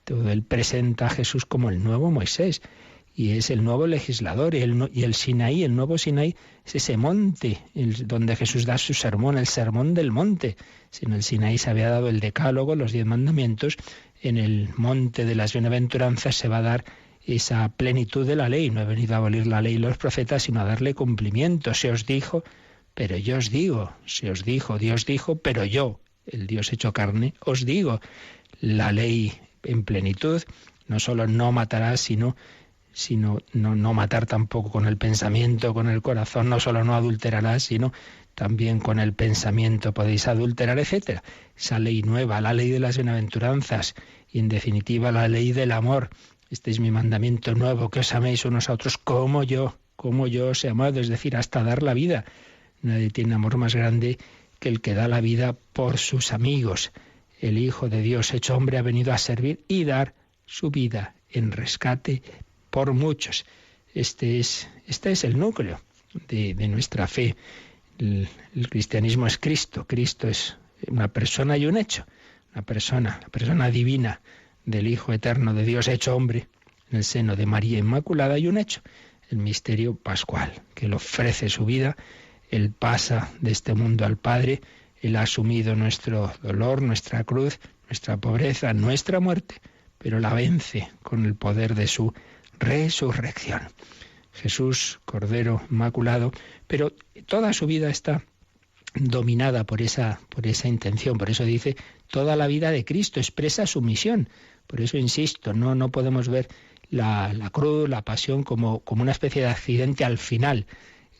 todo él presenta a Jesús como el nuevo Moisés, y es el nuevo legislador, y el Sinaí, el nuevo Sinaí, es ese monte donde Jesús da su sermón, el sermón del monte. Si en el Sinaí se había dado el decálogo, los 10 mandamientos, en el monte de las bienaventuranzas se va a dar esa plenitud de la ley. No he venido a abolir la ley y los profetas, sino a darle cumplimiento. Se os dijo, pero yo os digo. Se os dijo, Dios dijo, pero yo, el Dios hecho carne, os digo. La ley en plenitud, no solo no matarás, sino no matar tampoco con el pensamiento, con el corazón, no solo no adulterarás, sino también con el pensamiento podéis adulterar, etc. Esa ley nueva, la ley de las bienaventuranzas, y en definitiva la ley del amor. Este es mi mandamiento nuevo, que os améis unos a otros como yo os he amado, es decir, hasta dar la vida. Nadie tiene amor más grande que el que da la vida por sus amigos. El Hijo de Dios hecho hombre ha venido a servir y dar su vida en rescate por muchos. Este es el núcleo de nuestra fe. El cristianismo es Cristo. Cristo es una persona y un hecho. La persona divina del Hijo eterno de Dios hecho hombre en el seno de María Inmaculada, y un hecho, el misterio pascual, que Él ofrece su vida. Él pasa de este mundo al Padre. Él ha asumido nuestro dolor, nuestra cruz, nuestra pobreza, nuestra muerte, pero la vence con el poder de su resurrección. Jesús, Cordero Inmaculado, pero toda su vida está dominada por esa intención. Por eso dice, toda la vida de Cristo expresa su misión. Por eso insisto, no podemos ver la cruz, la pasión, como una especie de accidente al final,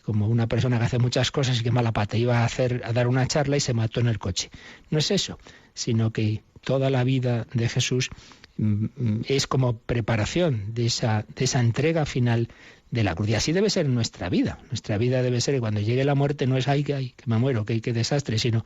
como una persona que hace muchas cosas y que mala pata iba a dar una charla y se mató en el coche. No es eso, sino que toda la vida de Jesús es como preparación de esa entrega final de la cruz. Y así debe ser nuestra vida. Nuestra vida debe ser que cuando llegue la muerte no es ¡ay, que me muero, que desastre!, sino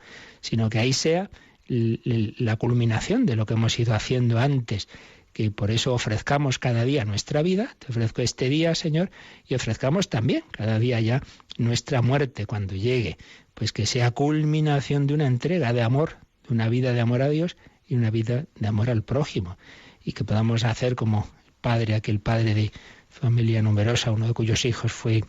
que ahí sea la culminación de lo que hemos ido haciendo antes. Que por eso ofrezcamos cada día nuestra vida. Te ofrezco este día, Señor, y ofrezcamos también cada día ya nuestra muerte cuando llegue. Pues que sea culminación de una entrega de amor, de una vida de amor a Dios y una vida de amor al prójimo. Y que podamos hacer como aquel padre de familia numerosa, uno de cuyos hijos fue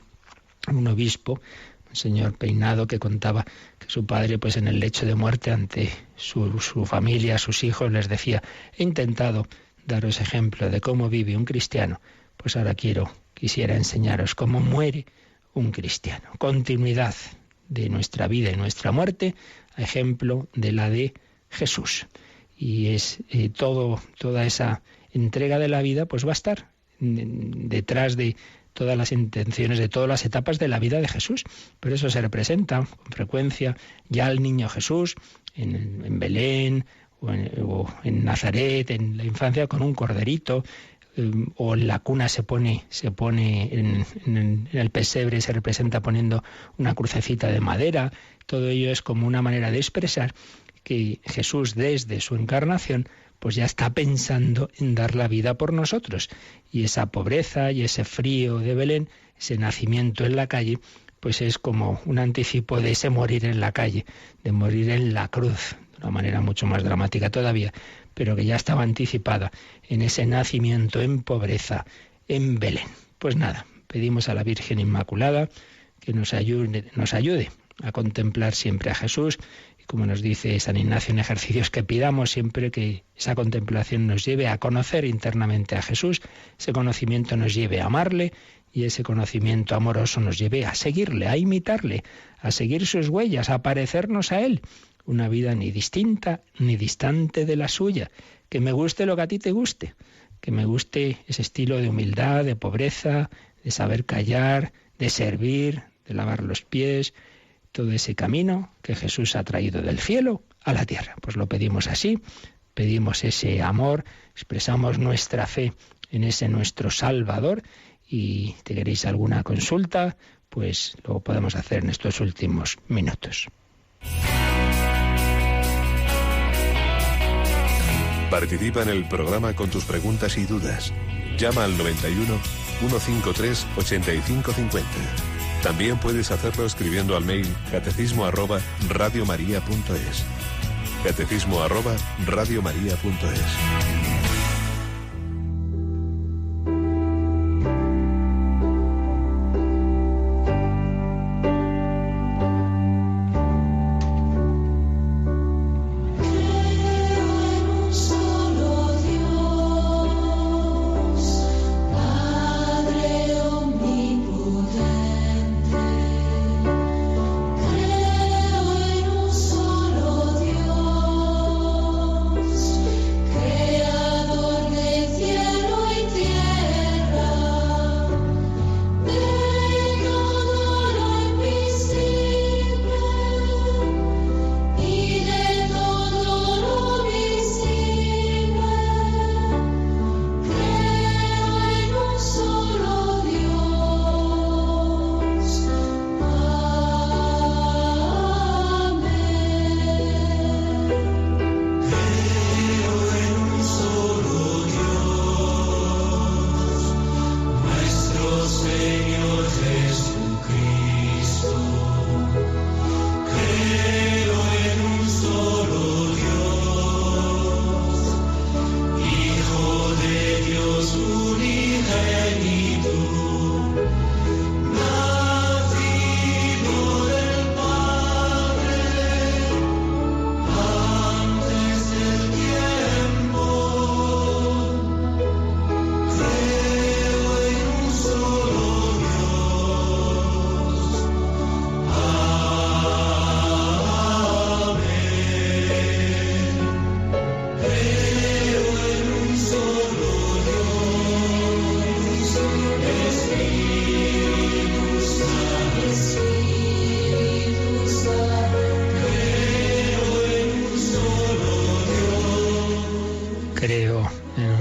un obispo, un señor Peinado, que contaba que su padre, pues en el lecho de muerte ante su familia, sus hijos, les decía: he intentado daros ejemplo de cómo vive un cristiano, pues ahora quisiera enseñaros cómo muere un cristiano. Continuidad de nuestra vida y nuestra muerte, a ejemplo de la de Jesús. Y es toda esa entrega de la vida, pues va a estar detrás de todas las intenciones, de todas las etapas de la vida de Jesús. Por eso se representa con frecuencia ya al niño Jesús en Belén, o en Nazaret, en la infancia, con un corderito, o en la cuna se pone en el pesebre, se representa poniendo una crucecita de madera. Todo ello es como una manera de expresar que Jesús, desde su encarnación, pues ya está pensando en dar la vida por nosotros. Y esa pobreza y ese frío de Belén, ese nacimiento en la calle, pues es como un anticipo de ese morir en la calle, de morir en la cruz, de una manera mucho más dramática todavía, pero que ya estaba anticipada en ese nacimiento en pobreza en Belén. Pues nada, pedimos a la Virgen Inmaculada que nos ayude a contemplar siempre a Jesús, y como nos dice San Ignacio en Ejercicios, que pidamos siempre que esa contemplación nos lleve a conocer internamente a Jesús, ese conocimiento nos lleve a amarle, y ese conocimiento amoroso nos lleve a seguirle, a imitarle, a seguir sus huellas, a parecernos a Él. Una vida ni distinta ni distante de la suya. Que me guste lo que a ti te guste, que me guste ese estilo de humildad, de pobreza, de saber callar, de servir, de lavar los pies, todo ese camino que Jesús ha traído del cielo a la tierra. Pues lo pedimos así, pedimos ese amor, expresamos nuestra fe en ese nuestro Salvador. Y si queréis alguna consulta, pues lo podemos hacer en estos últimos minutos. Participa en el programa con tus preguntas y dudas. Llama al 91 153 8550. También puedes hacerlo escribiendo al mail catecismo@radiomaria.es. catecismo@radiomaria.es.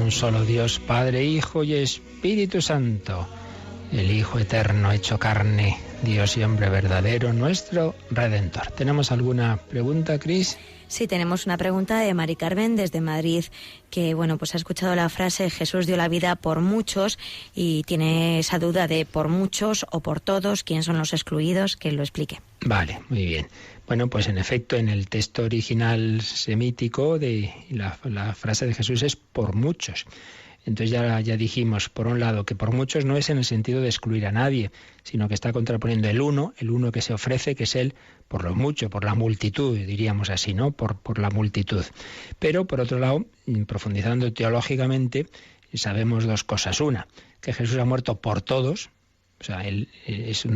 Solo Dios, Padre, Hijo y Espíritu Santo, el Hijo eterno hecho carne, Dios y hombre verdadero, nuestro Redentor. ¿Tenemos alguna pregunta, Cris? Sí, tenemos una pregunta de Mari Carmen desde Madrid, que pues ha escuchado la frase Jesús dio la vida por muchos y tiene esa duda de por muchos o por todos, ¿quién son los excluidos? Que lo explique. Vale, muy bien. Bueno, pues en efecto, en el texto original semítico la frase de Jesús es por muchos. Entonces ya dijimos, por un lado, que por muchos no es en el sentido de excluir a nadie, sino que está contraponiendo el uno que se ofrece, que es él por lo mucho, por la multitud, diríamos así, ¿no? Por la multitud. Pero, por otro lado, profundizando teológicamente, sabemos dos cosas. Una, que Jesús ha muerto por todos. O sea, él es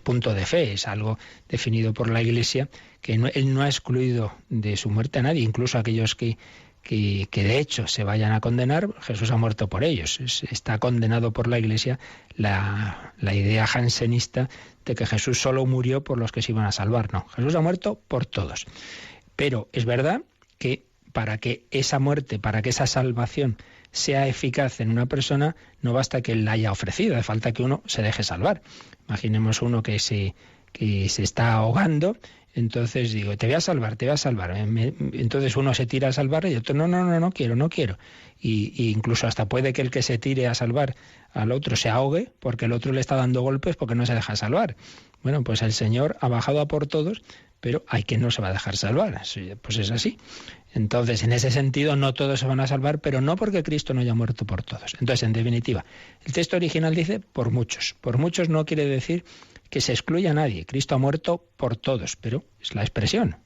punto de fe, es algo definido por la Iglesia, que él no ha excluido de su muerte a nadie, incluso a aquellos que de hecho se vayan a condenar. Jesús ha muerto por ellos. Está condenado por la Iglesia la idea jansenista de que Jesús solo murió por los que se iban a salvar. No, Jesús ha muerto por todos. Pero es verdad que para que esa muerte, para que esa salvación sea eficaz en una persona, no basta que él la haya ofrecido, hace falta que uno se deje salvar. Imaginemos uno que se está ahogando, entonces digo, te voy a salvar. Entonces uno se tira a salvar y otro, no quiero. Y incluso hasta puede que el que se tire a salvar al otro se ahogue porque el otro le está dando golpes porque no se deja salvar. Bueno, pues el Señor ha bajado a por todos, pero hay quien no se va a dejar salvar. Pues es así. Entonces, en ese sentido, no todos se van a salvar, pero no porque Cristo no haya muerto por todos. Entonces, en definitiva, el texto original dice por muchos. Por muchos no quiere decir que se excluya a nadie. Cristo ha muerto por todos, pero es la expresión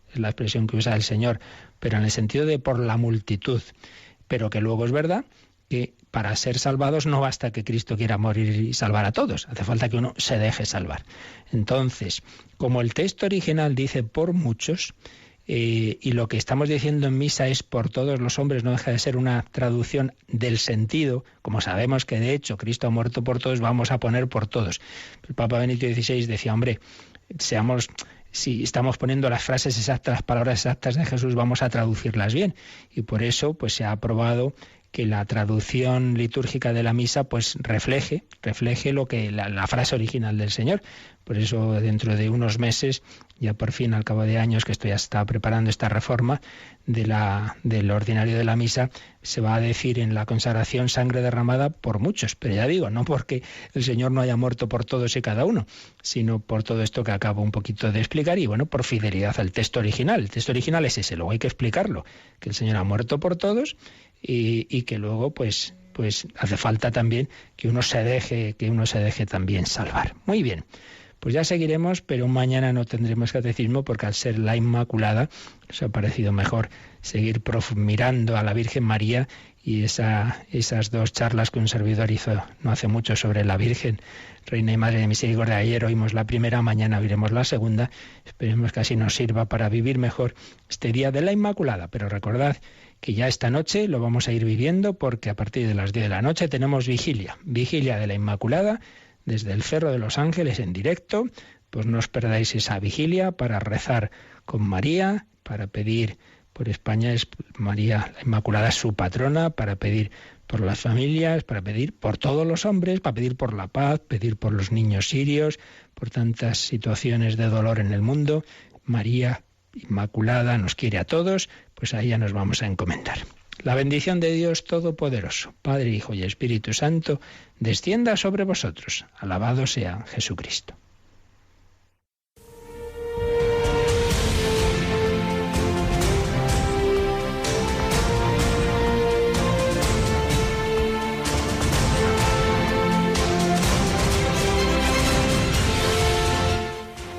que usa el Señor, pero en el sentido de por la multitud. Pero que luego es verdad que para ser salvados no basta que Cristo quiera morir y salvar a todos, hace falta que uno se deje salvar. Entonces, como el texto original dice por muchos, y lo que estamos diciendo en misa es por todos los hombres, no deja de ser una traducción del sentido, como sabemos que de hecho Cristo ha muerto por todos, vamos a poner por todos. El Papa Benedicto XVI decía, hombre, si estamos poniendo las frases exactas, las palabras exactas de Jesús, vamos a traducirlas bien. Y por eso pues se ha aprobado que la traducción litúrgica de la misa pues refleje lo que la frase original del Señor. Por eso dentro de unos meses, ya por fin al cabo de años que esto ya está preparando esta reforma del ordinario de la misa, se va a decir en la consagración sangre derramada por muchos, pero ya digo, no porque el Señor no haya muerto por todos y cada uno, sino por todo esto que acabo un poquito de explicar y bueno, por fidelidad al texto original. El texto original es ese, luego hay que explicarlo, que el Señor ha muerto por todos y que luego pues hace falta también que uno se deje también salvar. Muy bien. Pues ya seguiremos, pero mañana no tendremos catecismo porque al ser la Inmaculada nos ha parecido mejor seguir mirando a la Virgen María y esas dos charlas que un servidor hizo no hace mucho sobre la Virgen, Reina y Madre de Misericordia. Ayer oímos la primera, mañana oiremos la segunda. Esperemos que así nos sirva para vivir mejor este día de la Inmaculada. Pero recordad que ya esta noche lo vamos a ir viviendo porque a partir de las 10 de la noche tenemos vigilia de la Inmaculada, desde el Cerro de los Ángeles en directo. Pues no os perdáis esa vigilia para rezar con María, para pedir por España, es María la Inmaculada, su patrona, para pedir por las familias, para pedir por todos los hombres, para pedir por la paz, pedir por los niños sirios, por tantas situaciones de dolor en el mundo. María Inmaculada nos quiere a todos, pues a ella nos vamos a encomendar. La bendición de Dios Todopoderoso, Padre, Hijo y Espíritu Santo, descienda sobre vosotros. Alabado sea Jesucristo.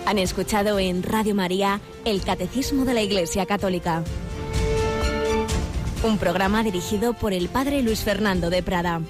Han escuchado en Radio María el Catecismo de la Iglesia Católica. Un programa dirigido por el Padre Luis Fernando de Prada.